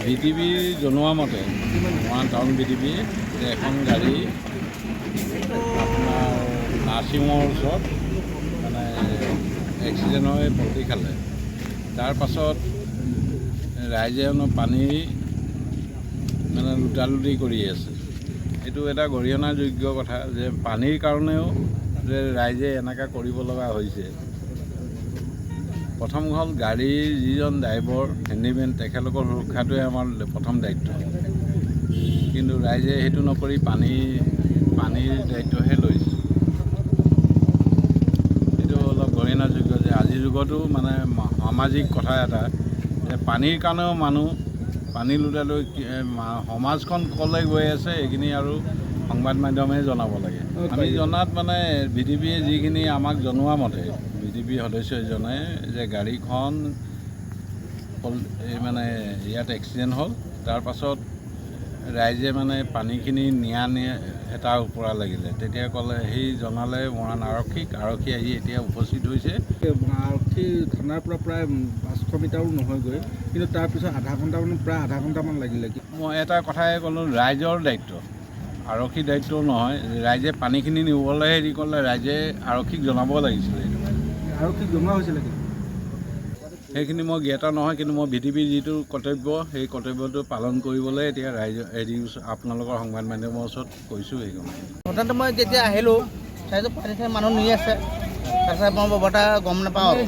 VTB জনোৱা মতে Moran town VTB এখন গাড়ী আপোনাৰ নাৰ্ছিঙৰ ওচৰত মানে এক্সিডেণ্ট হৈ পলটি খালে। তাৰ পাছত ৰাইজে পানী মানে লুটালুটি কৰি আছে। এইটো এটা গৰিহণাযোগ্য কথা যে পানীৰ কাৰণেও যে ৰাইজে এনেকুৱা কৰিব লগা হৈছে। প্ৰথম হ'ল গাড়ীৰ যিজন ড্ৰাইভাৰ হেণ্ডিমেন তেখেতলোকৰ সুৰক্ষাটোৱে আমাৰ প্ৰথম দায়িত্ব, কিন্তু ৰাইজে সেইটো নকৰি পানীৰ দায়িত্বহে লৈছে। এইটো অলপ গৰিহণাযোগ্য যে আজিৰ যুগতো মানে সামাজিক কথা এটা যে পানীৰ কাৰণেও পানী লুটালৈ সমাজখন ক'লৈ গৈ আছে এইখিনি আৰু সংবাদ মাধ্যমে জনাব লাগে। আমি জনাত মানে VTBয়ে যিখিনি আমাক জনোৱা মতে VTB সদস্যজনে যে গাড়ীখন মানে ইয়াত এক্সিডেণ্ট হ'ল। তাৰ পাছত ৰাইজে মানে পানীখিনি নিয়া হেতাৰ ওপৰা লাগিলে, তেতিয়া ক'লে সেই জনালে মৰাণ আৰক্ষী আহি এতিয়া উপস্থিত হৈছে। আৰক্ষী থানাৰ পৰা প্ৰায় 500 মিটাৰো নহয়গৈ, কিন্তু তাৰপিছত প্ৰায় আধা ঘণ্টামান লাগিলে। মই এটা কথাই ক'লোঁ, ৰাইজৰ দায়িত্ব, আৰক্ষীৰ দায়িত্ব নহয়। ৰাইজে পানীখিনি নিবলৈ হেৰি কৰিলে ৰাইজে আৰক্ষীক জনাব লাগিছিলে। আৰক্ষীক জনোৱা হৈছিলে সেইখিনি মই জ্ঞাত নহয়, কিন্তু মই VTBৰ যিটো কৰ্তব্য সেই কৰ্তব্যটো পালন কৰিবলৈ এতিয়া আপোনালোকৰ সংবাদ মাধ্যমৰ ওচৰত কৈছোঁ। সেইখন হঠাতে মই যেতিয়া আহিলোঁ চাইছোঁ পানী চানী মানুহ নি আছে। তাৰপিছত মই বৰটা গম নাপাওঁ আৰু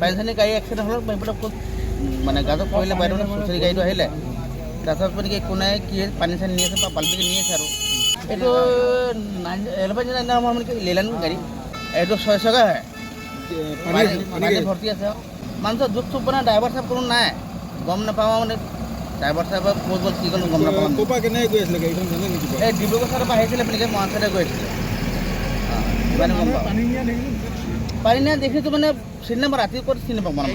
পানী চানী গাড়ী এক্সিডেণ্ট হ'ল। বাইকবিলাক ক'ত মানে গাজত পৰিলে বাইদেউ চুচৰি গাড়ীটো আহিলে। তাৰপিছত মানে কি কোনে কি পানী চানী নি আছে বা বাল্টিকে নি আছে আৰু এইটো মানে কি লেলান গাড়ী, এইটো 6 চকা হয়। পানী ভৰ্তি আছে মানুহ জোখ চুপ মানে ড্ৰাইভাৰ চাহেব কোনো নাই, গম নাপাওঁ মানে ড্ৰাইভাৰ চাহেব ক'ত গ'ল কি গ'ল গম নাপাওঁ। কেনেকৈ গৈ আছিলে গাড়ীখন জানে নেকি? এই ডিব্ৰুগড় চাইডৰ পৰা আহিছিলে মানে মৰাণ চাইডে গৈ আছিলে। পানী নিয়া দেখিছোঁ মানে চিনি নাপাওঁ, ৰাতি ক'ত চিনি নাপাওঁ মানে